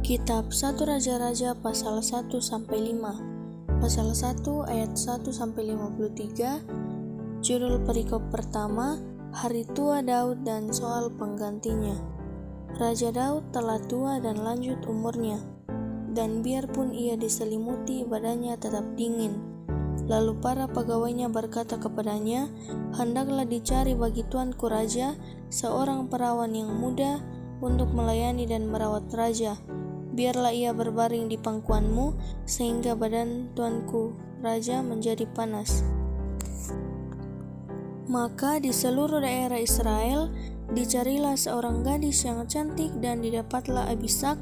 Kitab 1 Raja-Raja pasal 1-5. Pasal 1 ayat 1-53. Judul perikop pertama, Hari Tua Daud dan soal penggantinya. Raja Daud telah tua dan lanjut umurnya, dan biarpun ia diselimuti, badannya tetap dingin. Lalu para pegawainya berkata kepadanya, "Hendaklah dicari bagi tuanku raja seorang perawan yang muda untuk melayani dan merawat raja. Biarlah ia berbaring di pangkuanmu, sehingga badan tuanku raja menjadi panas." Maka di seluruh daerah Israel dicarilah seorang gadis yang cantik, dan didapatlah Abisak,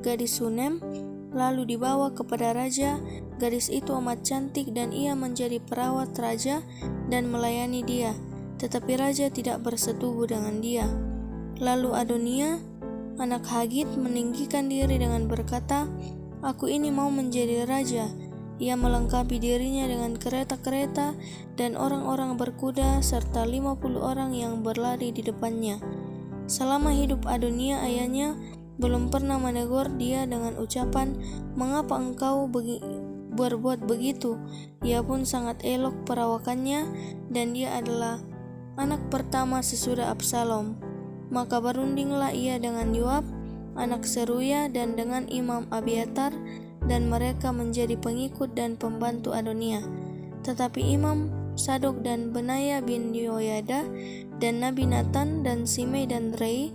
gadis Sunem, lalu dibawa kepada raja. Gadis itu amat cantik, dan ia menjadi perawat raja dan melayani dia, tetapi raja tidak bersetubuh dengan dia. Lalu Adonia, anak Hagit, meninggikan diri dengan berkata, "Aku ini mau menjadi raja." Ia melengkapi dirinya dengan kereta-kereta dan orang-orang berkuda serta 50 orang yang berlari di depannya. Selama hidup Adonia ayahnya belum pernah menegur dia dengan ucapan, "Mengapa engkau berbuat begitu?" Ia pun sangat elok perawakannya, dan dia adalah anak pertama sesudah Absalom. Maka berundinglah ia dengan Yoab, anak Seruya, dan dengan Imam Abiatar, dan mereka menjadi pengikut dan pembantu Adonia. Tetapi Imam Sadok dan Benaya bin Yoyada dan Nabi Nathan dan Simei dan Rei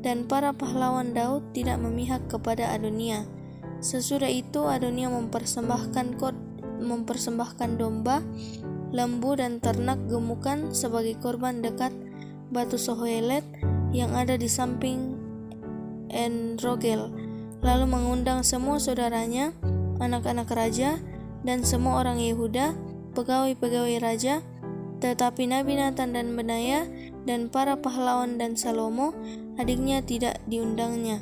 dan para pahlawan Daud tidak memihak kepada Adonia. Sesudah itu Adonia mempersembahkan domba, lembu, dan ternak gemukan sebagai korban dekat batu Sohelet yang ada di samping En-Rogel. Lalu mengundang semua saudaranya, anak-anak raja, dan semua orang Yehuda, pegawai-pegawai raja. Tetapi Nabi Nathan dan Benaya dan para pahlawan dan Salomo, adiknya, tidak diundangnya.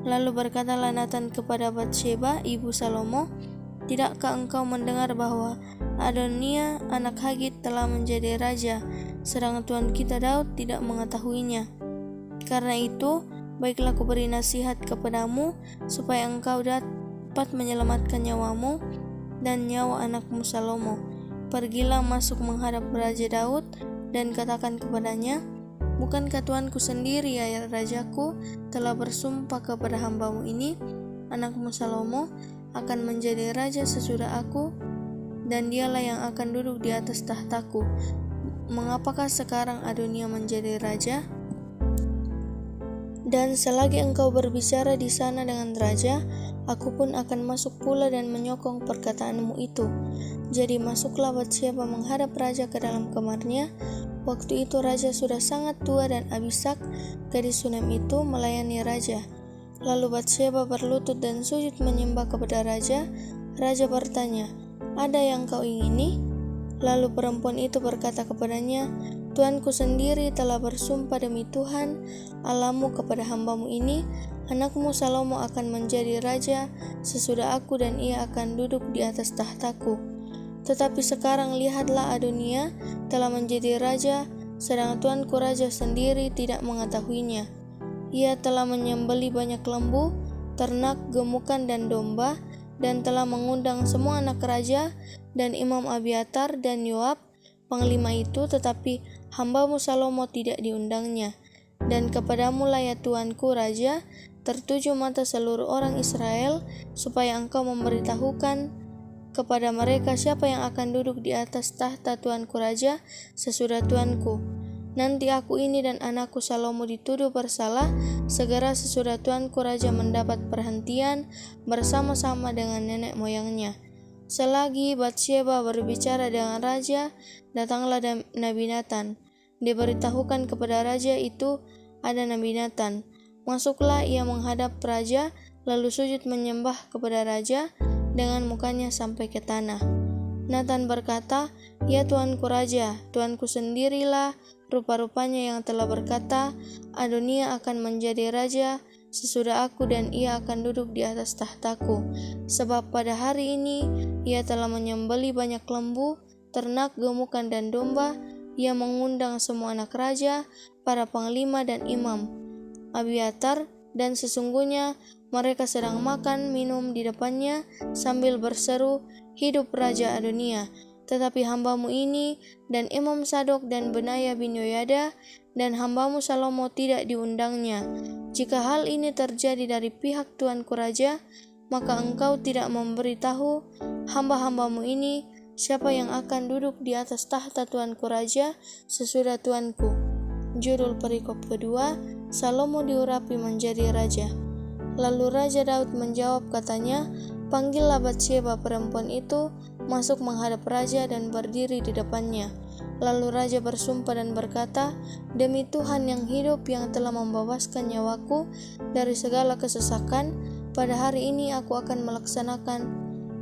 Lalu berkatalah Nathan kepada Batsheba, ibu Salomo, "Tidakkah engkau mendengar bahwa Adonia anak Hagit telah menjadi raja, sedang tuan kita Daud tidak mengetahuinya? Karena itu, baiklah kuberi nasihat kepadamu, supaya engkau dapat menyelamatkan nyawamu dan nyawa anakmu Salomo. Pergilah masuk menghadap Raja Daud dan katakan kepadanya, bukankah tuanku sendiri, ya rajaku, telah bersumpah kepada hambamu ini, anakmu Salomo akan menjadi raja sesudah aku, dan dialah yang akan duduk di atas tahtaku. Mengapakah sekarang Adonia menjadi raja? Dan selagi engkau berbicara di sana dengan raja, aku pun akan masuk pula dan menyokong perkataanmu itu." Jadi masuklah Batsheba menghadap raja ke dalam kamarnya. Waktu itu raja sudah sangat tua, dan Abisak, gadis Sunem itu, melayani raja. Lalu Batsheba berlutut dan sujud menyembah kepada raja. Raja bertanya, "Ada yang kau ingini?" Lalu perempuan itu berkata kepadanya, "Tuanku sendiri telah bersumpah demi Tuhan Allahmu kepada hambamu ini, anakmu Salomo akan menjadi raja sesudah aku, dan ia akan duduk di atas tahtaku. Tetapi sekarang lihatlah, Adonia telah menjadi raja, sedang tuanku raja sendiri tidak mengetahuinya. Ia telah menyembelih banyak lembu, ternak, gemukan, dan domba, dan telah mengundang semua anak raja dan Imam Abiatar dan Yoab, panglima itu, tetapi hambamu Salomo tidak diundangnya. Dan kepadamu lah, ya tuanku raja, tertuju mata seluruh orang Israel, supaya engkau memberitahukan kepada mereka siapa yang akan duduk di atas tahta tuanku raja sesudah tuanku. Nanti aku ini dan anakku Salomo dituduh bersalah, segera sesudah tuanku raja mendapat perhentian bersama-sama dengan nenek moyangnya." Selagi Batsheba berbicara dengan raja, datanglah Nabi Nathan. Diberitahukan kepada raja itu ada Nabi Nathan. Masuklah ia menghadap raja, lalu sujud menyembah kepada raja dengan mukanya sampai ke tanah. Nathan berkata, "Ya tuanku raja, tuanku sendirilah rupa-rupanya yang telah berkata, Adonia akan menjadi raja sesudah aku, dan ia akan duduk di atas tahtaku. Sebab pada hari ini ia telah menyembelih banyak lembu, ternak, gemukan, dan domba. Ia mengundang semua anak raja, para panglima, dan Imam Abiatar, dan sesungguhnya Mereka sedang makan minum di depannya sambil berseru, "Hidup Raja Adonia." Tetapi hambamu ini dan Imam Sadok dan Benaya bin Yoyada dan hambamu Salomo tidak diundangnya. Jika hal ini terjadi dari pihak tuanku raja, maka engkau tidak memberitahu hamba-hambamu ini siapa yang akan duduk di atas tahta tuanku raja sesudah tuanku. Judul perikop kedua, Salomo diurapi menjadi raja. Lalu Raja Daud menjawab katanya, "Panggillah Batsyeba perempuan itu masuk menghadap raja dan berdiri di depannya." Lalu raja bersumpah dan berkata, "Demi Tuhan yang hidup yang telah membebaskan nyawaku dari segala kesesakan, pada hari ini aku akan melaksanakan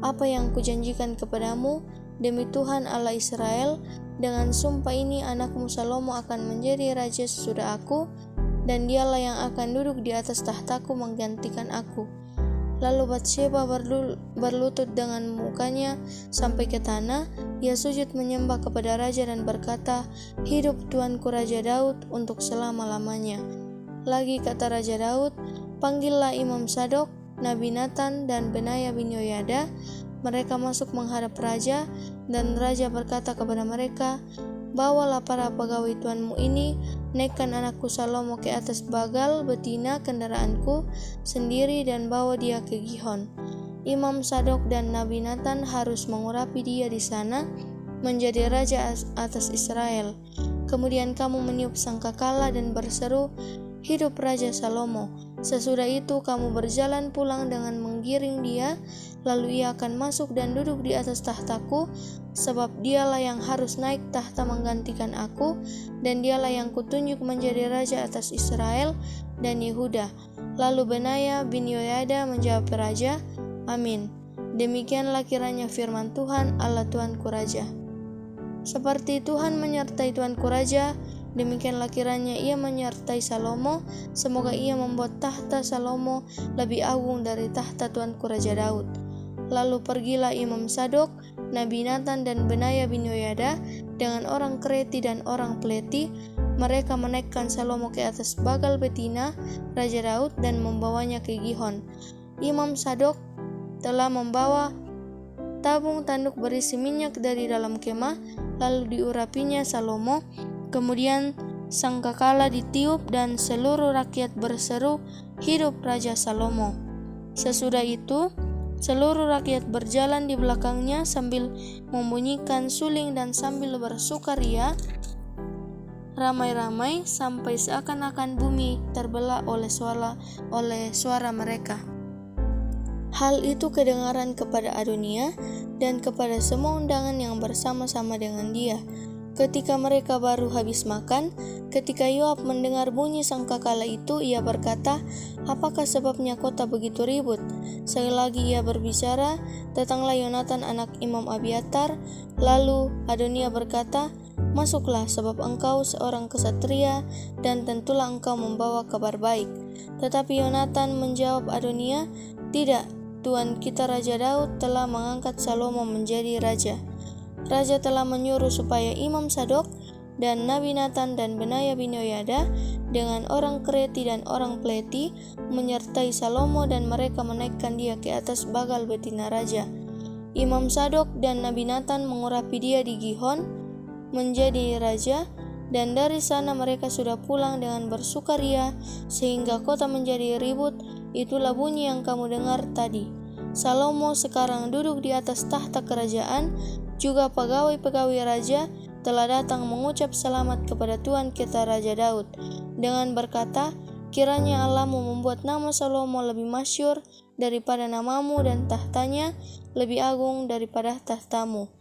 apa yang kujanjikan kepadamu. Demi Tuhan Allah Israel, dengan sumpah ini anakmu Salomo akan menjadi raja sesudah aku, dan dialah yang akan duduk di atas tahtaku menggantikan aku." Lalu Batsyeba berlutut dengan mukanya sampai ke tanah. Ia sujud menyembah kepada raja dan berkata, "Hidup tuanku Raja Daud untuk selama-lamanya." Lagi kata Raja Daud, "Panggillah Imam Sadok, Nabi Nathan, dan Benaya bin Yoyada." Mereka masuk menghadap raja, dan raja berkata kepada mereka, "Bawalah para pegawai tuanmu ini, naikkan anakku Salomo ke atas bagal betina kendaraanku sendiri dan bawa dia ke Gihon. Imam Sadok dan Nabi Nathan harus mengurapi dia di sana menjadi raja atas Israel. Kemudian kamu meniup sangkakala dan berseru, 'Hidup Raja Salomo.' Sesudah itu kamu berjalan pulang dengan menggiring dia, lalu ia akan masuk dan duduk di atas tahtaku, sebab dialah yang harus naik tahta menggantikan aku, dan dialah yang kutunjuk menjadi raja atas Israel dan Yehuda." Lalu Benaya bin Yoyada menjawab raja, "Amin. Demikianlah kiranya firman Tuhan Allah Tuanku Raja. Seperti Tuhan menyertai Tuanku Raja, demikianlah kiranya ia menyertai Salomo. Semoga ia membuat tahta Salomo lebih agung dari tahta tuanku Raja Daud." Lalu pergilah Imam Sadok, Nabi Nathan, dan Benaya bin Yoyada dengan orang Kreti dan orang Pleti. Mereka menaikkan Salomo ke atas bagal betina Raja Daud dan membawanya ke Gihon. Imam Sadok telah membawa tabung tanduk berisi minyak dari dalam kemah, lalu diurapinya Salomo. Kemudian sangkakala ditiup dan seluruh rakyat berseru, "Hidup Raja Salomo." Sesudah itu seluruh rakyat berjalan di belakangnya sambil membunyikan suling dan sambil bersukaria ramai-ramai sampai seakan-akan bumi terbelah oleh suara mereka. Hal itu kedengaran kepada Adonia dan kepada semua undangan yang bersama-sama dengan dia. Ketika mereka baru habis makan, ketika Yoab mendengar bunyi sangkakala itu, ia berkata, "Apakah sebabnya kota begitu ribut?" Sekali lagi ia berbicara, datanglah Yonatan anak Imam Abiatar. Lalu Adonia berkata, "Masuklah, sebab engkau seorang kesatria dan tentulah engkau membawa kabar baik." Tetapi Yonatan menjawab Adonia, "Tidak, Tuan kita Raja Daud telah mengangkat Salomo menjadi raja. Raja telah menyuruh supaya Imam Sadok dan Nabi Nathan dan Benaya bin Yoyada dengan orang Kreti dan orang Pleti menyertai Salomo, dan mereka menaikkan dia ke atas bagal betina raja. Imam Sadok dan Nabi Nathan mengurapi dia di Gihon menjadi raja, dan dari sana mereka sudah pulang dengan bersukaria sehingga kota menjadi ribut. Itulah bunyi yang kamu dengar tadi. Salomo sekarang duduk di atas tahta kerajaan. Juga pegawai-pegawai raja telah datang mengucap selamat kepada Tuhan kita Raja Daud dengan berkata, "Kiranya Allahmu membuat nama Salomo lebih masyhur daripada namamu, dan tahtanya lebih agung daripada tahtamu."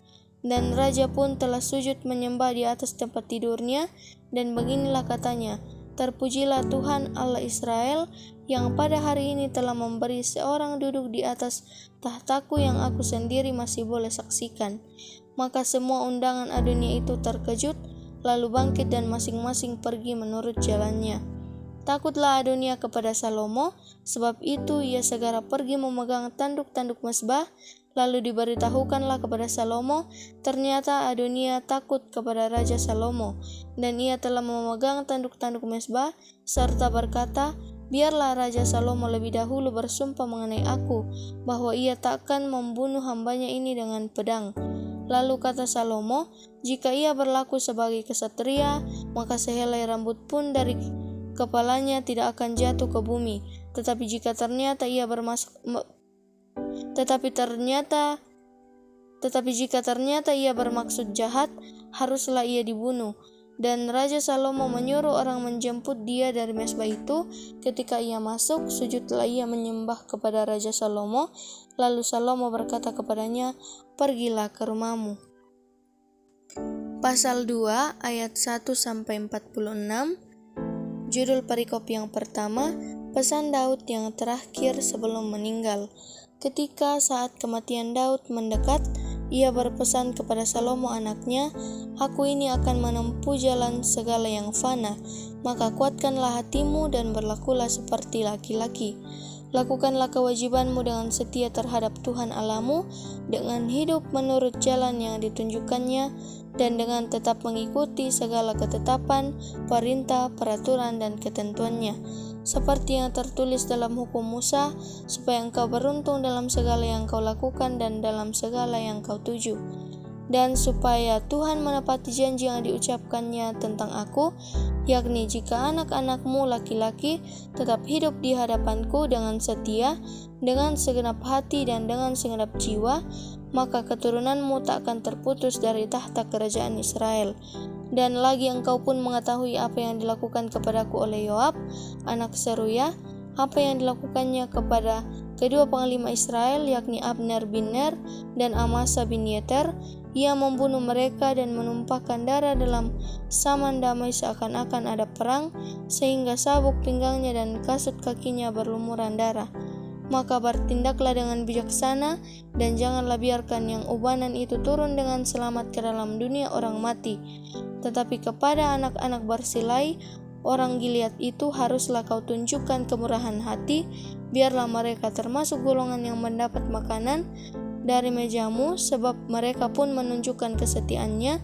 Dan raja pun telah sujud menyembah di atas tempat tidurnya, dan beginilah katanya, "Terpujilah Tuhan Allah Israel, yang pada hari ini telah memberi seorang duduk di atas tahtaku yang aku sendiri masih boleh saksikan." Maka semua undangan Adonia itu terkejut, lalu bangkit dan masing-masing pergi menurut jalannya. Takutlah Adonia kepada Salomo, sebab itu ia segera pergi memegang tanduk-tanduk mezbah. Lalu diberitahukanlah kepada Salomo, ternyata Adonia takut kepada Raja Salomo, dan ia telah memegang tanduk-tanduk mezbah serta berkata, biarlah Raja Salomo lebih dahulu bersumpah mengenai aku, bahwa ia takkan membunuh hambanya ini dengan pedang. Lalu kata Salomo, jika ia berlaku sebagai kesatria, maka sehelai rambut pun dari kepalanya tidak akan jatuh ke bumi. Tetapi jika ternyata ia bermaksud jahat, haruslah ia dibunuh. Dan Raja Salomo menyuruh orang menjemput dia dari mezbah itu. Ketika ia masuk, sujudlah ia menyembah kepada Raja Salomo. Lalu Salomo berkata kepadanya, pergilah ke rumahmu. Pasal 2 ayat 1-46. Judul perikop yang pertama, pesan Daud yang terakhir sebelum meninggal. Ketika saat kematian Daud mendekat, ia berpesan kepada Salomo anaknya, aku ini akan menempuh jalan segala yang fana, maka kuatkanlah hatimu dan berlakulah seperti laki-laki. Lakukanlah kewajibanmu dengan setia terhadap Tuhan Allahmu, dengan hidup menurut jalan yang ditunjukkannya, dan dengan tetap mengikuti segala ketetapan, perintah, peraturan, dan ketentuannya, seperti yang tertulis dalam hukum Musa, supaya engkau beruntung dalam segala yang kau lakukan dan dalam segala yang kau tuju. Dan supaya Tuhan menepati janji yang diucapkannya tentang aku, yakni jika anak-anakmu laki-laki tetap hidup di hadapanku dengan setia, dengan segenap hati dan dengan segenap jiwa, maka keturunanmu tak akan terputus dari tahta kerajaan Israel. Dan lagi engkau pun mengetahui apa yang dilakukan kepadaku oleh Yoab, anak Seruya, apa yang dilakukannya kepada kedua panglima Israel, yakni Abner bin Ner dan Amasa bin Yeter. Ia membunuh mereka dan menumpahkan darah dalam saman damai seakan-akan ada perang, sehingga sabuk pinggangnya dan kasut kakinya berlumuran darah. Maka bertindaklah dengan bijaksana, dan janganlah biarkan yang ubanan itu turun dengan selamat ke dalam dunia orang mati. Tetapi kepada anak-anak Barsilai, orang Gilead itu haruslah kau tunjukkan kemurahan hati, biarlah mereka termasuk golongan yang mendapat makanan dari mejamu, sebab mereka pun menunjukkan kesetiaannya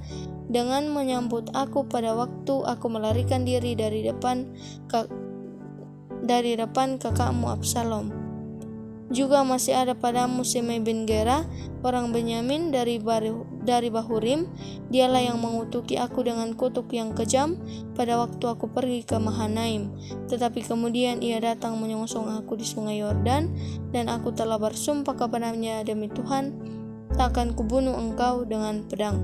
dengan menyambut aku pada waktu aku melarikan diri dari depan kakakmu Absalom. Juga masih ada padamu Simei bin Gera, orang Benyamin dari Bahurim. Dialah yang mengutuki aku dengan kutuk yang kejam pada waktu aku pergi ke Mahanaim. Tetapi kemudian ia datang menyongsong aku di sungai Yordan, dan aku telah bersumpah kepadanya, demi Tuhan, tak akan kubunuh engkau dengan pedang.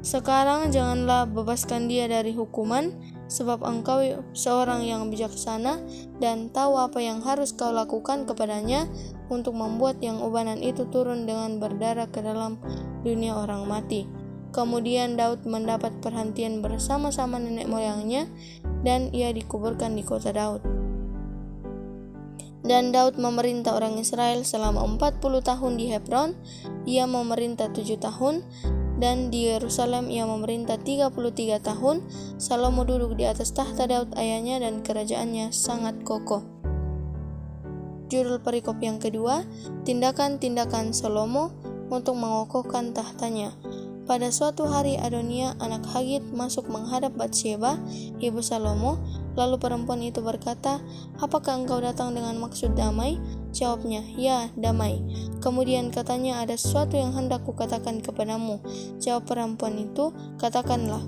Sekarang janganlah bebaskan dia dari hukuman, sebab engkau seorang yang bijaksana dan tahu apa yang harus kau lakukan kepadanya untuk membuat yang ubanan itu turun dengan berdarah ke dalam dunia orang mati. Kemudian Daud mendapat perhentian bersama-sama nenek moyangnya, dan ia dikuburkan di kota Daud. Dan Daud memerintah orang Israel selama 40 tahun di Hebron. Ia memerintah 7 tahun, dan di Yerusalem ia memerintah 33 tahun. Salomo duduk di atas tahta Daud ayahnya, dan kerajaannya sangat kokoh. Judul perikop yang kedua, tindakan-tindakan Salomo untuk mengokohkan tahtanya. Pada suatu hari Adonia anak Hagit masuk menghadap Batsheba, ibu Salomo. Lalu perempuan itu berkata, apakah engkau datang dengan maksud damai? Jawabnya, ya, damai. Kemudian katanya, ada sesuatu yang hendak kukatakan kepadamu. Jawab perempuan itu, katakanlah.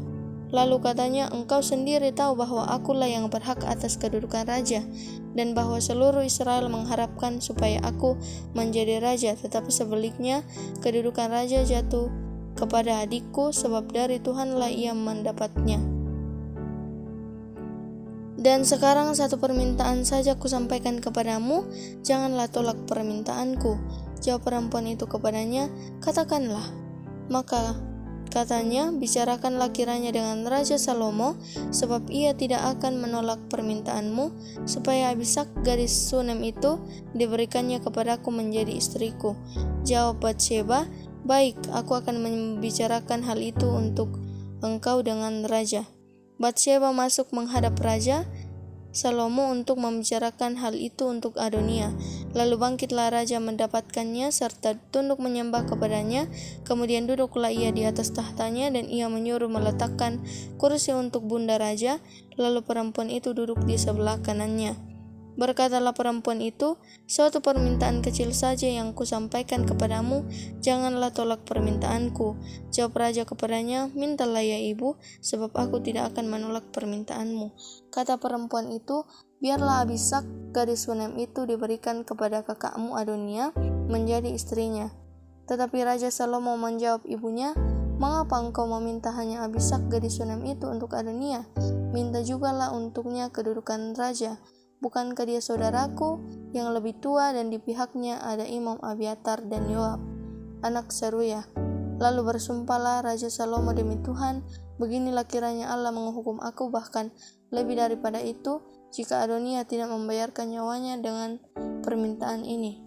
Lalu katanya, engkau sendiri tahu bahwa akulah yang berhak atas kedudukan raja, dan bahwa seluruh Israel mengharapkan supaya aku menjadi raja, tetapi sebaliknya kedudukan raja jatuh kepada adikku, sebab dari Tuhanlah ia mendapatnya. Dan sekarang satu permintaan saja kusampaikan kepadamu, janganlah tolak permintaanku. Jawab perempuan itu kepadanya, katakanlah. Maka katanya, bicarakanlah kiranya dengan Raja Salomo, sebab ia tidak akan menolak permintaanmu, supaya Abisak gadis Sunem itu diberikannya kepadaku menjadi istriku. Jawab Batsheba, baik, aku akan membicarakan hal itu untuk engkau dengan raja. Batsheba masuk menghadap raja, Salomo untuk membicarakan hal itu untuk Adonia. Lalu bangkitlah raja mendapatkannya serta tunduk menyembah kepadanya. Kemudian duduklah ia di atas tahtanya dan ia menyuruh meletakkan kursi untuk bunda raja. Lalu perempuan itu duduk di sebelah kanannya. Berkatalah perempuan itu, suatu permintaan kecil saja yang kusampaikan kepadamu, janganlah tolak permintaanku. Jawab raja kepadanya, mintalah ya ibu, sebab aku tidak akan menolak permintaanmu. Kata perempuan itu, biarlah Abisak, gadis Sunem itu diberikan kepada kakakmu Adonia menjadi istrinya. Tetapi Raja Salomo menjawab ibunya, mengapa engkau meminta hanya Abisak, gadis Sunem itu untuk Adonia? Minta jugalah untuknya kedudukan raja. Bukankah dia saudaraku yang lebih tua dan di pihaknya ada Imam Abiatar dan Yoab, anak Seruya. Lalu bersumpahlah Raja Salomo demi Tuhan, beginilah kiranya Allah menghukum aku bahkan lebih daripada itu, jika Adonia tidak membayarkan nyawanya dengan permintaan ini.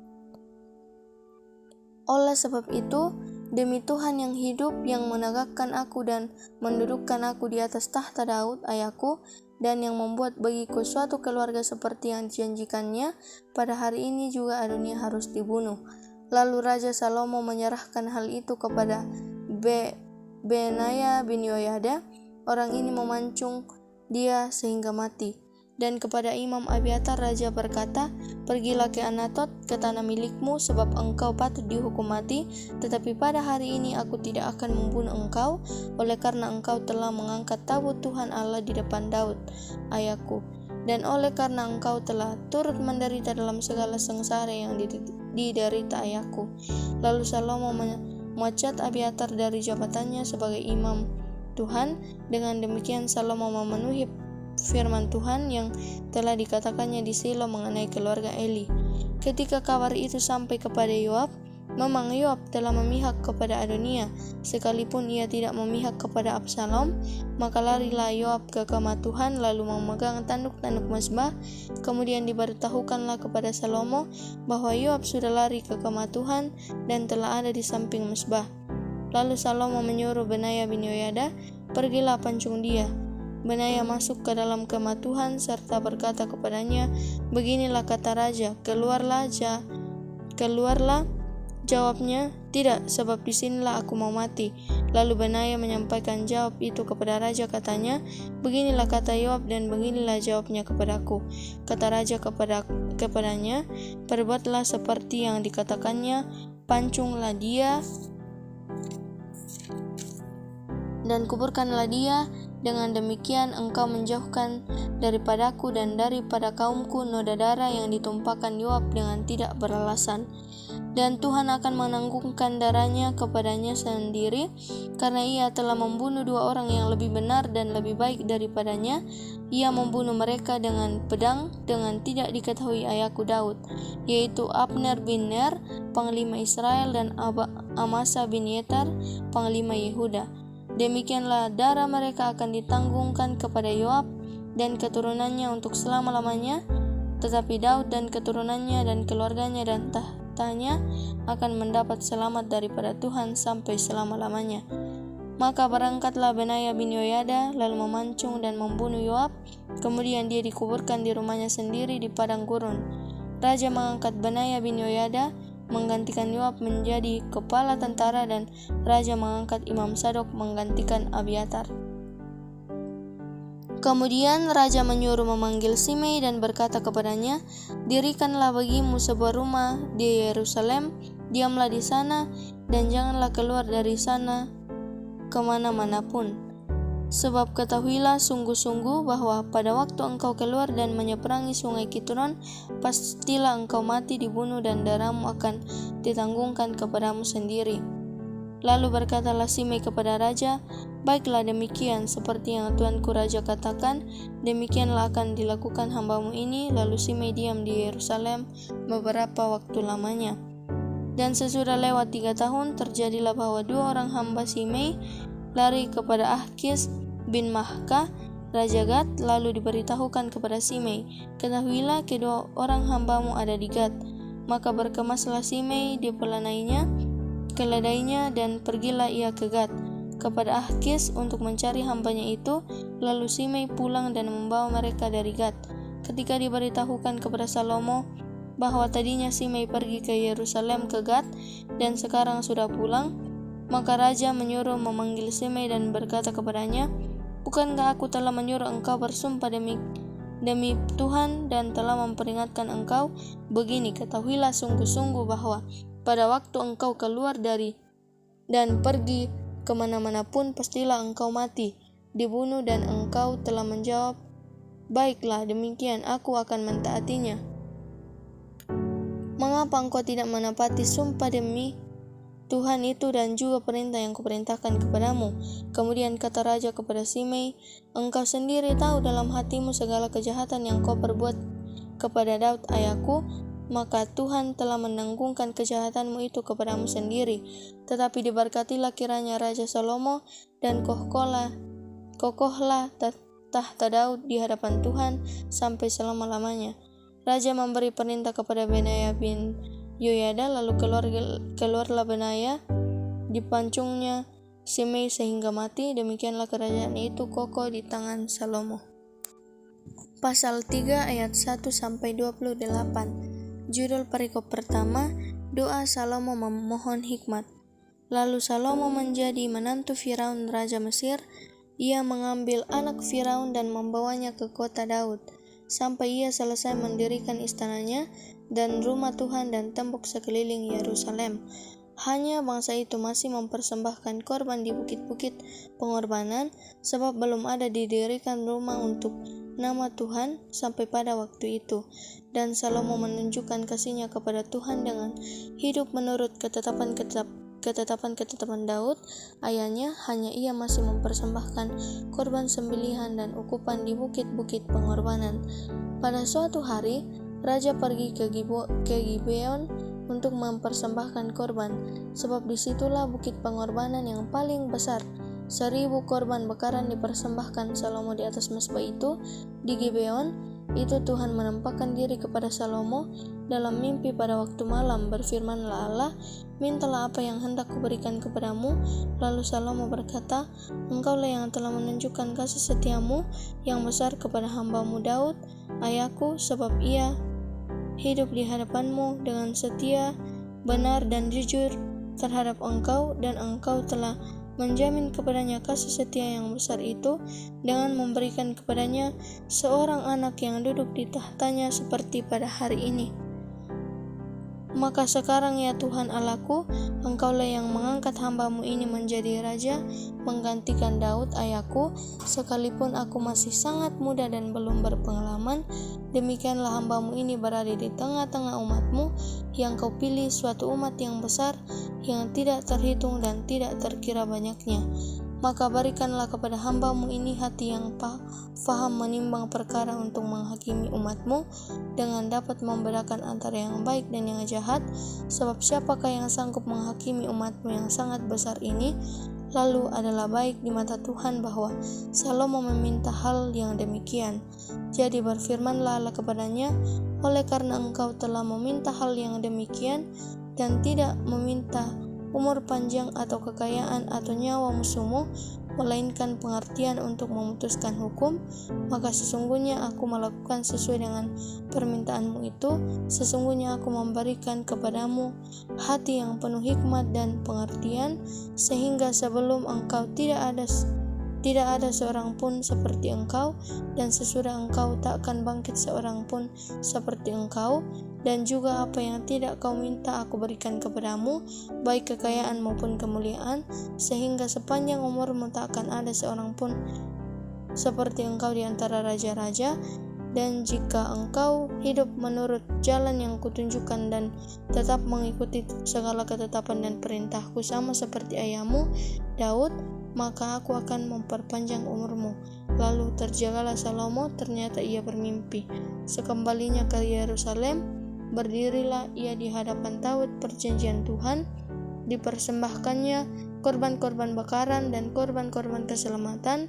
Oleh sebab itu, demi Tuhan yang hidup, yang menegakkan aku dan mendudukkan aku di atas tahta Daud ayahku, dan yang membuat bagiku suatu keluarga seperti yang dijanjikannya, pada hari ini juga Adonia harus dibunuh. Lalu Raja Salomo menyerahkan hal itu kepada Benaya bin Yoyada. Orang ini memancung dia sehingga mati. Dan kepada Imam Abiatar raja berkata, pergilah ke Anatot, ke tanah milikmu, sebab engkau patut dihukum mati, tetapi pada hari ini aku tidak akan membunuh engkau, oleh karena engkau telah mengangkat tabut Tuhan Allah di depan Daud, ayahku, dan oleh karena engkau telah turut menderita dalam segala sengsara yang diderita ayahku. Lalu Salomo memecat Abiatar dari jabatannya sebagai imam Tuhan. Dengan demikian Salomo memenuhi firman Tuhan yang telah dikatakannya di Silo mengenai keluarga Eli. Ketika kabar itu sampai kepada Yoab, memang Yoab telah memihak kepada Adonia, sekalipun ia tidak memihak kepada Absalom, maka larilah Yoab ke kemah Tuhan lalu memegang tanduk-tanduk mezbah. Kemudian diberitahukanlah kepada Salomo bahwa Yoab sudah lari ke kemah Tuhan dan telah ada di samping mezbah. Lalu Salomo menyuruh Benaya bin Yoyada, pergilah pancung dia. Benaya masuk ke dalam kemah Tuhan serta berkata kepadanya, beginilah kata raja, keluarlah. Jawabnya, tidak, sebab disinilah aku mau mati. Lalu Benaya menyampaikan jawab itu kepada raja, katanya, beginilah kata Yoab dan beginilah jawabnya kepadaku. Kata raja kepadanya, perbuatlah seperti yang dikatakannya, pancunglah dia dan kuburkanlah dia. Dengan demikian engkau menjauhkan daripadaku dan daripada kaumku noda darah yang ditumpahkan Yoab dengan tidak beralasan. Dan Tuhan akan menanggungkan darahnya kepadanya sendiri, karena ia telah membunuh dua orang yang lebih benar dan lebih baik daripadanya. Ia membunuh mereka dengan pedang dengan tidak diketahui ayahku Daud, yaitu Abner bin Ner, panglima Israel, dan Amasa bin Yetar, panglima Yehuda. Demikianlah darah mereka akan ditanggungkan kepada Yoab dan keturunannya untuk selama-lamanya, tetapi Daud dan keturunannya dan keluarganya dan tahtanya akan mendapat selamat daripada Tuhan sampai selama-lamanya. Maka berangkatlah Benaya bin Yoyada lalu memancung dan membunuh Yoab. Kemudian dia dikuburkan di rumahnya sendiri di padang gurun. Raja mengangkat Benaya bin Yoyada menggantikan Yoab menjadi kepala tentara, dan raja mengangkat Imam Sadok menggantikan Abiatar. Kemudian raja menyuruh memanggil Simei dan berkata kepadanya, dirikanlah bagimu sebuah rumah di Yerusalem, diamlah di sana dan janganlah keluar dari sana kemana-mana pun. Sebab ketahuilah sungguh-sungguh bahwa pada waktu engkau keluar dan menyeberangi sungai Kidron, pastilah engkau mati dibunuh dan darahmu akan ditanggungkan kepadamu sendiri. Lalu berkatalah Simei kepada raja, baiklah demikian, seperti yang tuanku raja katakan, demikianlah akan dilakukan hambamu ini. Lalu Simei diam di Yerusalem beberapa waktu lamanya. Dan sesudah lewat 3 tahun, terjadilah bahwa 2 orang hamba Simei lari kepada Akis bin Mahka, Raja Gad, lalu diberitahukan kepada Simei, ketahuilah kedua orang hambamu ada di Gad. Maka berkemaslah Simei di pelanainya, keledainya, dan pergilah ia ke Gad kepada Akis untuk mencari hambanya itu. Lalu Simei pulang dan membawa mereka dari Gad. ketika diberitahukan kepada Salomo bahwa tadinya Simei pergi ke Yerusalem ke Gad dan sekarang sudah pulang, maka raja menyuruh memanggil Simei dan berkata kepadanya, "Bukankah aku telah menyuruh engkau bersumpah demi Tuhan dan telah memperingatkan engkau? Begini, ketahuilah sungguh-sungguh bahwa pada waktu engkau keluar dari dan pergi kemana-mana pun, pastilah engkau mati, dibunuh." Dan engkau telah menjawab, "Baiklah, demikian aku akan mentaatinya." Mengapa engkau tidak menepati sumpah demi Tuhan itu dan juga perintah yang kuperintahkan kepadamu? Kemudian kata raja kepada Simei, "Engkau sendiri tahu dalam hatimu segala kejahatan yang kau perbuat kepada Daud ayahku, maka Tuhan telah menanggungkan kejahatanmu itu kepadamu sendiri. Tetapi diberkatilah kiranya Raja Salomo dan kokohlah tahta Daud di hadapan Tuhan sampai selama-lamanya." Raja memberi perintah kepada Benaya bin Yoyada, lalu keluarlah Benaya, dipancungnya Simei sehingga mati. Demikianlah kerajaan itu kokoh di tangan Salomo. Pasal 3 ayat 1-28. Judul perikop pertama, doa Salomo memohon hikmat. Lalu Salomo menjadi menantu Firaun raja Mesir. Ia mengambil anak Firaun dan membawanya ke kota Daud, sampai ia selesai mendirikan istananya dan rumah Tuhan dan tembok sekeliling Yerusalem. Hanya bangsa itu masih mempersembahkan korban di bukit-bukit pengorbanan, sebab belum ada didirikan rumah untuk nama Tuhan sampai pada waktu itu. Dan Salomo menunjukkan kasihnya kepada Tuhan dengan hidup menurut ketetapan Daud ayahnya. Hanya ia masih mempersembahkan korban sembelihan dan ukupan di bukit-bukit pengorbanan. Pada suatu hari, raja pergi ke Gibeon untuk mempersembahkan korban, sebab disitulah bukit pengorbanan yang paling besar. 1,000 korban bakaran dipersembahkan Salomo di atas mezbah itu di Gibeon. Itu Tuhan menampakkan diri kepada Salomo dalam mimpi pada waktu malam. Berfirmanlah Allah, "Mintalah apa yang hendak kuberikan kepadamu." Lalu Salomo berkata, "Engkaulah yang telah menunjukkan kasih setiamu yang besar kepada hambamu Daud ayahku, sebab ia hidup di hadapanmu dengan setia, benar dan jujur terhadap engkau, dan engkau telah menjamin kepadanya kasih setia yang besar itu dengan memberikan kepadanya seorang anak yang duduk di tahtanya seperti pada hari ini. Maka sekarang ya Tuhan Allahku, engkaulah yang mengangkat hambamu ini menjadi raja menggantikan Daud ayahku, sekalipun aku masih sangat muda dan belum berpengalaman. Demikianlah hambamu ini berada di tengah-tengah umatmu yang kau pilih, suatu umat yang besar, yang tidak terhitung dan tidak terkira banyaknya. Maka berikanlah kepada hambamu ini hati yang faham menimbang perkara untuk menghakimi umatmu, dengan dapat membedakan antara yang baik dan yang jahat. Sebab siapakah yang sanggup menghakimi umatmu yang sangat besar ini? Lalu adalah baik di mata Tuhan bahwa Salomo meminta hal yang demikian. Jadi berfirmanlah Allah kepadanya, "Oleh karena engkau telah meminta hal yang demikian dan tidak meminta umur panjang atau kekayaan atau nyawa musuhmu, melainkan pengertian untuk memutuskan hukum, maka sesungguhnya aku melakukan sesuai dengan permintaanmu itu. Sesungguhnya aku memberikan kepadamu hati yang penuh hikmat dan pengertian, sehingga sebelum engkau tidak ada seorang pun seperti engkau, dan sesudah engkau tak akan bangkit seorang pun seperti engkau. Dan juga apa yang tidak kau minta aku berikan kepadamu, baik kekayaan maupun kemuliaan, sehingga sepanjang umurmu tak akan ada seorang pun seperti engkau di antara raja-raja. Dan jika engkau hidup menurut jalan yang kutunjukkan dan tetap mengikuti segala ketetapan dan perintahku sama seperti ayahmu Daud, maka aku akan memperpanjang umurmu." Lalu terjagalah Salomo, ternyata ia bermimpi. Sekembalinya ke Yerusalem, berdirilah ia di hadapan taut perjanjian Tuhan, dipersembahkannya korban-korban bakaran dan korban-korban keselamatan.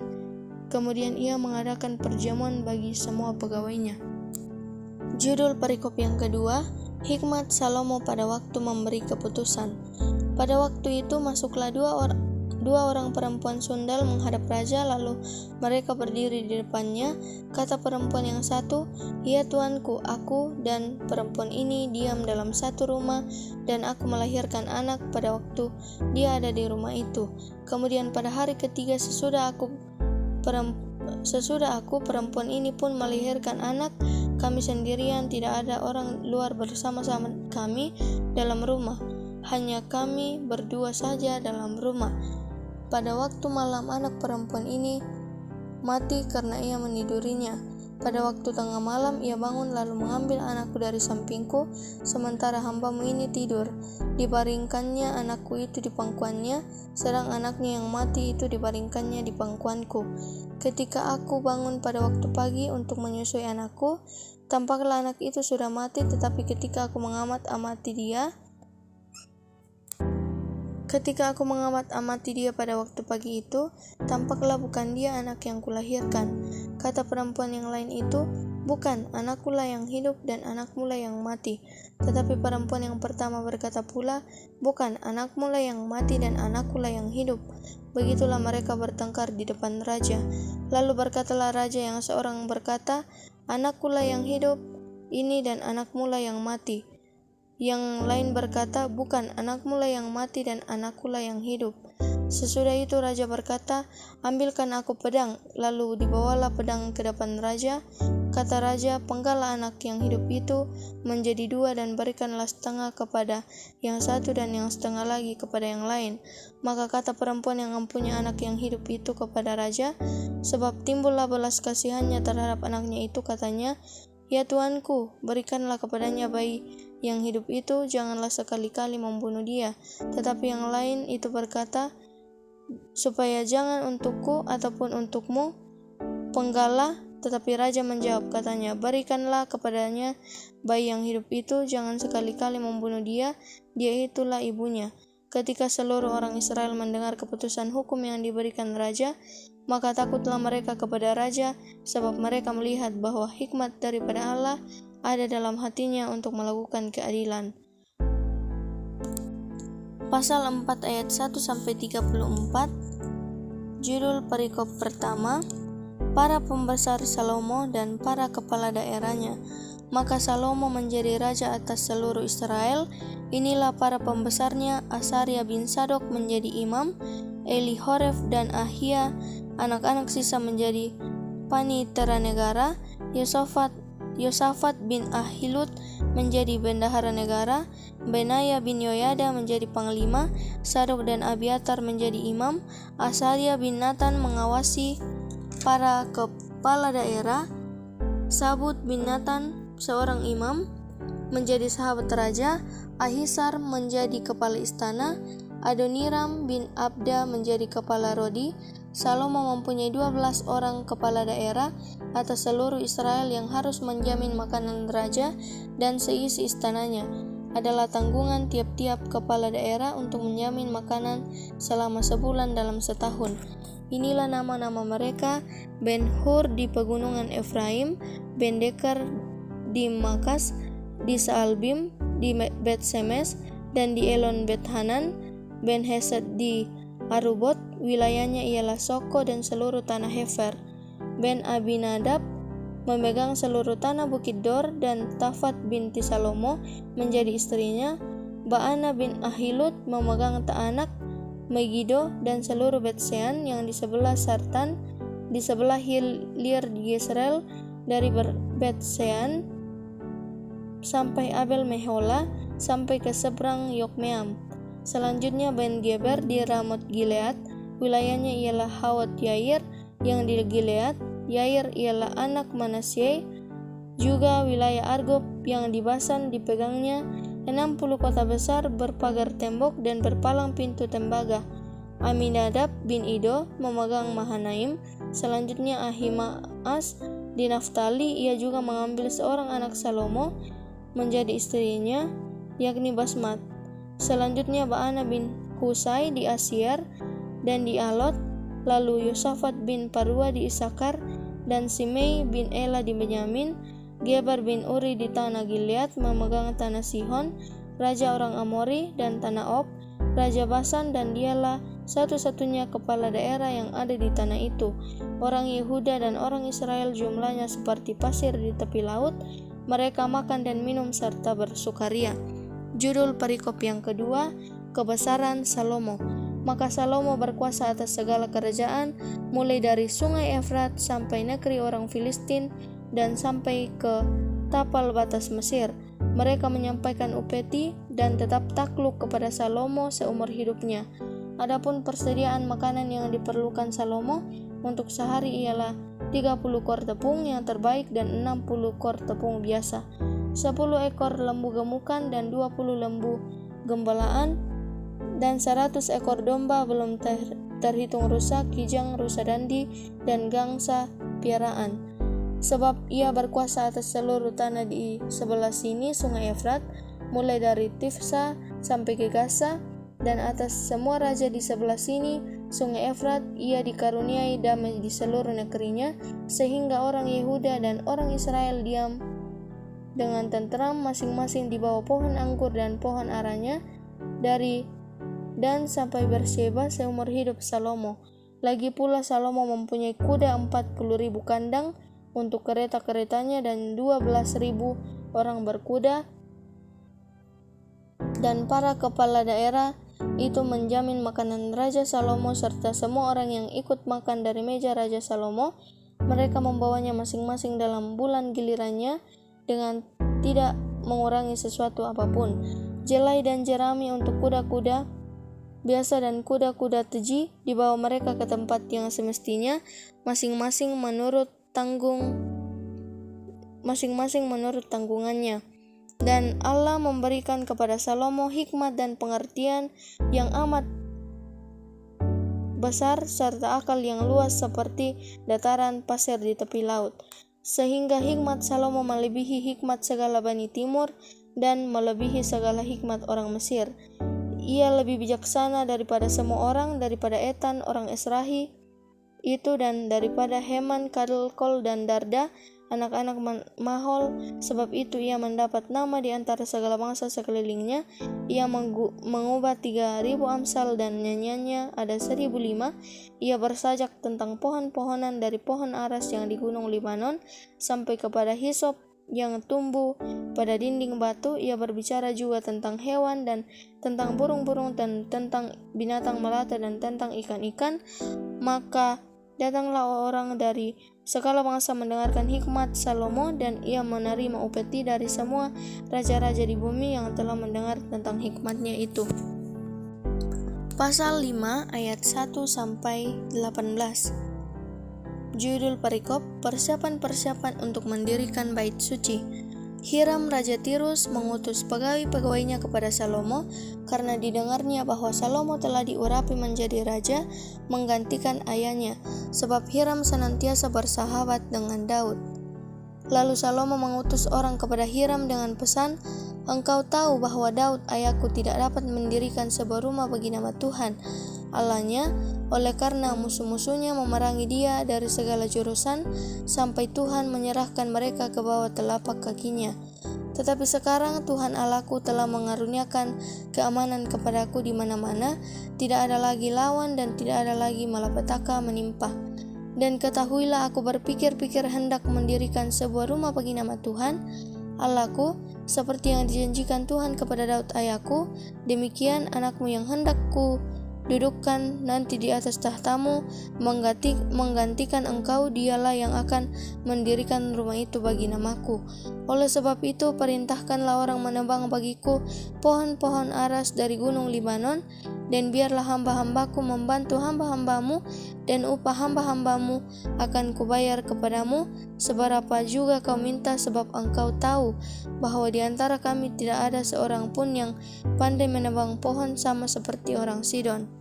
Kemudian ia mengadakan perjamuan bagi semua pegawainya. Judul perikop yang kedua, hikmat Salomo pada waktu memberi keputusan. Pada waktu itu masuklah Dua orang perempuan sundal menghadap raja, lalu mereka berdiri di depannya. Kata perempuan yang satu, "Ya tuanku, aku dan perempuan ini diam dalam satu rumah dan aku melahirkan anak pada waktu dia ada di rumah itu. Kemudian pada hari ketiga sesudah aku perempuan ini pun melahirkan anak. Kami sendirian, tidak ada orang luar bersama-sama kami dalam rumah. Hanya kami berdua saja dalam rumah. Pada waktu malam anak perempuan ini mati karena ia menidurinya. Pada waktu tengah malam ia bangun lalu mengambil anakku dari sampingku, sementara hambamu ini tidur. Dibaringkannya anakku itu di pangkuannya, sedang anaknya yang mati itu dibaringkannya di pangkuanku. Ketika aku bangun pada waktu pagi untuk menyusui anakku, tampaklah anak itu sudah mati, tetapi ketika aku mengamati dia pada waktu pagi itu, tampaklah bukan dia anak yang kulahirkan. Kata perempuan yang lain itu, bukan, anakkulah yang hidup dan anakmulah yang mati. Tetapi perempuan yang pertama berkata pula, bukan, anakmulah yang mati dan anakkulah yang hidup. Begitulah mereka bertengkar di depan raja. Lalu berkatalah raja yang seorang berkata, anakkulah yang hidup ini dan anakmulah yang mati. Yang lain berkata, bukan, anakmulah yang mati dan anakkulah yang hidup. Sesudah itu raja berkata, ambilkan aku pedang. Lalu dibawalah pedang ke depan raja. Kata raja, penggallah anak yang hidup itu menjadi dua dan berikanlah setengah kepada yang satu dan yang setengah lagi kepada yang lain. Maka kata perempuan yang mempunyai anak yang hidup itu kepada raja, sebab timbullah belas kasihannya terhadap anaknya itu, katanya, ya tuanku, berikanlah kepadanya bayi yang hidup itu, janganlah sekali-kali membunuh dia. Tetapi yang lain itu berkata, supaya jangan untukku ataupun untukmu penggalah. Tetapi raja menjawab, katanya, berikanlah kepadanya bayi yang hidup itu, jangan sekali-kali membunuh dia itulah ibunya. Ketika seluruh orang Israel mendengar keputusan hukum yang diberikan raja, maka takutlah mereka kepada raja, sebab mereka melihat bahwa hikmat daripada Allah ada dalam hatinya untuk melakukan keadilan. Pasal 4 ayat 1-34. Judul perikop pertama, para pembesar Salomo dan para kepala daerahnya. Maka Salomo menjadi raja atas seluruh Israel. Inilah para pembesarnya: Asaria bin Sadok menjadi imam, Elihoref dan Ahia anak-anak sisa menjadi panitera negara, Yosafat bin Ahilut menjadi bendahara negara, Benaya bin Yoyada menjadi panglima, Sadok dan Abiatar menjadi imam, Asaria bin Natan mengawasi para kepala daerah, Sabut bin Natan seorang imam menjadi sahabat raja, Ahisar menjadi kepala istana, Adoniram bin Abda menjadi kepala rodi. Salomo mempunyai 12 orang kepala daerah atas seluruh Israel yang harus menjamin makanan raja dan seisi istananya. Adalah tanggungan tiap-tiap kepala daerah untuk menjamin makanan selama sebulan dalam setahun. Inilah nama-nama mereka: Ben-Hur di pegunungan Efraim, Ben-Dekar di Makas, di Saalbim, di Bet-Semes, dan di Elon Bet-Hanan, Ben-Hesed di Arubot, wilayahnya ialah Soko dan seluruh tanah Hefer. Ben-Abinadab memegang seluruh tanah Bukit Dor, dan Tafat binti Salomo menjadi istrinya. Baana bin Ahilut memegang Taanak, Megiddo dan seluruh Bet-Sean yang di sebelah Sartan, di sebelah hilir Yesreel, dari Bet-Sean sampai Abel Mehola, sampai ke seberang Yokmeam. Selanjutnya Ben-Geber di Ramot Gilead, wilayahnya ialah Hawat Yair yang di Gilead. Yair ialah anak Manasye. Juga wilayah Argob yang di Basan dipegangnya. 60 kota besar berpagar tembok dan berpalang pintu tembaga. Aminadab bin Ido memegang Mahanaim. Selanjutnya Ahimaas di Naftali, ia juga mengambil seorang anak Salomo menjadi istrinya, yakni Basmat. Selanjutnya Baana bin Husai di Asyir dan di Alot, lalu Yosafat bin Parua di Isakar, dan Simei bin Ela di Benyamin. Geber bin Uri di tanah Gilead memegang tanah Sihon, raja orang Amori, dan tanah Og, raja Basan, dan dialah satu-satunya kepala daerah yang ada di tanah itu. Orang Yehuda dan orang Israel jumlahnya seperti pasir di tepi laut. Mereka makan dan minum serta bersukaria. Judul perikop yang kedua, kebesaran Salomo. Maka Salomo berkuasa atas segala kerajaan, mulai dari sungai Efrat sampai negeri orang Filistin dan sampai ke tapal batas Mesir. Mereka menyampaikan upeti dan tetap takluk kepada Salomo seumur hidupnya. Adapun persediaan makanan yang diperlukan Salomo untuk sehari ialah 30 kor tepung yang terbaik dan 60 kor tepung biasa, 10 ekor lembu gemukan dan 20 lembu gembalaan, dan 100 ekor domba belum terhitung rusa, kijang, rusa dandi, dan gangsa piaraan. Sebab ia berkuasa atas seluruh tanah di sebelah sini sungai Efrat, mulai dari Tifsa sampai ke Gaza, dan atas semua raja di sebelah sini sungai Efrat. Ia dikaruniai damai di seluruh negerinya, sehingga orang Yehuda dan orang Israel diam dengan tenteram masing-masing di bawah pohon anggur dan pohon aranya dari Dan sampai Berseba seumur hidup Salomo. Lagi pula Salomo mempunyai kuda 40.000 kandang untuk kereta-keretanya dan 12.000 orang berkuda, dan para kepala daerah itu menjamin makanan Raja Salomo serta semua orang yang ikut makan dari meja Raja Salomo. Mereka membawanya masing-masing dalam bulan gilirannya dengan tidak mengurangi sesuatu apapun. Jelai dan jerami untuk kuda-kuda biasa dan kuda-kuda teji dibawa mereka ke tempat yang semestinya, masing-masing menurut tanggungannya. Dan Allah memberikan kepada Salomo hikmat dan pengertian yang amat besar serta akal yang luas seperti dataran pasir di tepi laut, sehingga hikmat Salomo melebihi hikmat segala Bani Timur dan melebihi segala hikmat orang Mesir. Ia lebih bijaksana daripada semua orang, daripada Etan orang Esrahi itu, dan daripada Heman, Kalkol, dan Darda, anak-anak Mahol. Sebab itu ia mendapat nama di antara segala bangsa sekelilingnya. Ia mengubah 3.000 amsal dan nyanyiannya ada 1.005. Ia bersajak tentang pohon-pohonan dari pohon aras yang di gunung Libanon sampai kepada hisop yang tumbuh pada dinding batu. Ia berbicara juga tentang hewan dan tentang burung-burung dan tentang binatang melata dan tentang ikan-ikan. Maka datanglah orang dari segala bangsa mendengarkan hikmat Salomo, dan ia menerima upeti dari semua raja-raja di bumi yang telah mendengar tentang hikmatnya itu. Pasal 5 ayat 1 sampai 18. Judul perikop, persiapan-persiapan untuk mendirikan bait suci. Hiram Raja Tirus mengutus pegawai-pegawainya kepada Salomo karena didengarnya bahwa Salomo telah diurapi menjadi raja menggantikan ayahnya, sebab Hiram senantiasa bersahabat dengan Daud. Lalu Salomo mengutus orang kepada Hiram dengan pesan, "Engkau tahu bahwa Daud ayahku tidak dapat mendirikan sebuah rumah bagi nama Tuhan Allahnya, oleh karena musuh-musuhnya memerangi dia dari segala jurusan, sampai Tuhan menyerahkan mereka ke bawah telapak kakinya. Tetapi sekarang Tuhan Allahku telah mengaruniakan keamanan kepadaku di mana-mana, tidak ada lagi lawan dan tidak ada lagi malapetaka menimpa. Dan ketahuilah, aku berpikir-pikir hendak mendirikan sebuah rumah bagi nama Tuhan Allahku, seperti yang dijanjikan Tuhan kepada Daud ayahku. Demikian anakmu yang hendak ku dudukkan nanti di atas tahtamu menggantikan engkau, dialah yang akan mendirikan rumah itu bagi namaku. Oleh sebab itu perintahkanlah orang menebang bagiku pohon-pohon aras dari gunung Libanon, dan biarlah hamba-hambaku membantu hamba-hambamu, dan upah hamba-hambamu akan kubayar kepadamu seberapa juga kau minta, sebab engkau tahu bahwa di antara kami tidak ada seorang pun yang pandai menebang pohon sama seperti orang Sidon."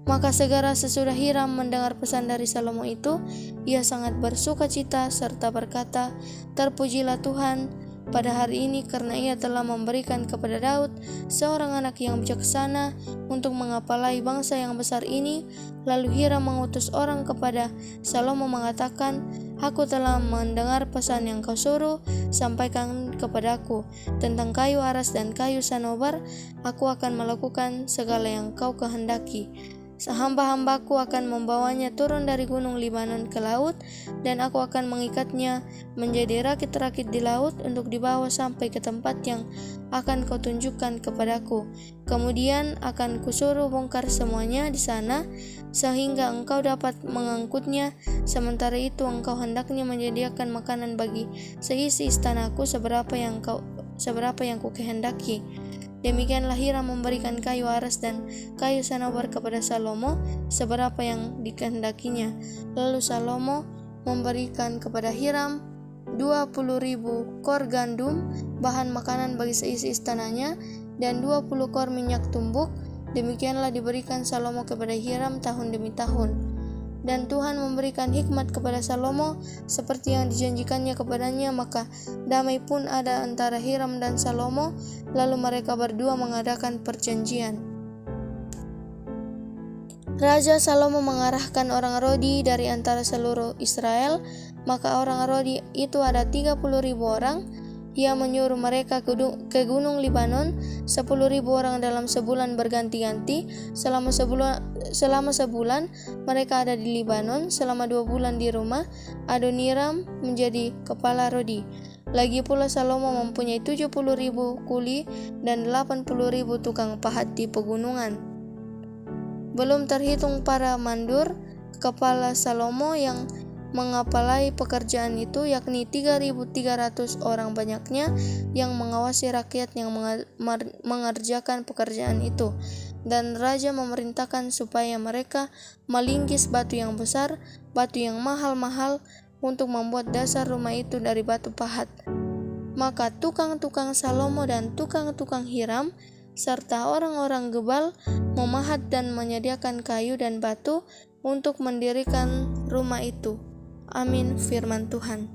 Maka segera sesudah Hiram mendengar pesan dari Salomo itu, ia sangat bersuka cita serta berkata, "Terpujilah Tuhan pada hari ini karena ia telah memberikan kepada Daud seorang anak yang bijaksana untuk mengepalai bangsa yang besar ini." Lalu Hiram mengutus orang kepada Salomo mengatakan, "Aku telah mendengar pesan yang kau suruh sampaikan kepadaku tentang kayu aras dan kayu sanobar. Aku akan melakukan segala yang kau kehendaki." Hamba-hambaku akan membawanya turun dari gunung Libanon ke laut, dan aku akan mengikatnya menjadi rakit-rakit di laut untuk dibawa sampai ke tempat yang akan kau tunjukkan kepadaku. Kemudian akan kusuruh bongkar semuanya di sana, sehingga engkau dapat mengangkutnya. Sementara itu engkau hendaknya menyediakan makanan bagi seisi istanaku seberapa yang kukehendaki. Demikianlah Hiram memberikan kayu aras dan kayu sanobar kepada Salomo seberapa yang dikehendakinya. Lalu Salomo memberikan kepada Hiram 20.000 kor gandum, bahan makanan bagi seisi istananya, dan 20 kor minyak tumbuk. Demikianlah diberikan Salomo kepada Hiram tahun demi tahun. Dan Tuhan memberikan hikmat kepada Salomo seperti yang dijanjikannya kepadanya, maka damai pun ada antara Hiram dan Salomo. Lalu mereka berdua mengadakan perjanjian. Raja Salomo mengarahkan orang Rodi dari antara seluruh Israel, maka orang Rodi itu ada 30.000 orang. Ia menyuruh mereka ke gunung Libanon, 10.000 orang dalam sebulan berganti-ganti. Selama sebulan mereka ada di Libanon, selama 2 bulan di rumah Adoniram menjadi kepala Rodi. Lagi pula Salomo mempunyai 70.000 kuli dan 80.000 tukang pahat di pegunungan. Belum terhitung para mandur kepala Salomo yang mengapalai pekerjaan itu, yakni 3.300 orang banyaknya yang mengawasi rakyat yang mengerjakan pekerjaan itu. Dan raja memerintahkan supaya mereka melingkis batu yang besar, batu yang mahal-mahal, untuk membuat dasar rumah itu dari batu pahat. Maka tukang-tukang Salomo dan tukang-tukang Hiram serta orang-orang Gebal memahat dan menyediakan kayu dan batu untuk mendirikan rumah itu. Amin, firman Tuhan.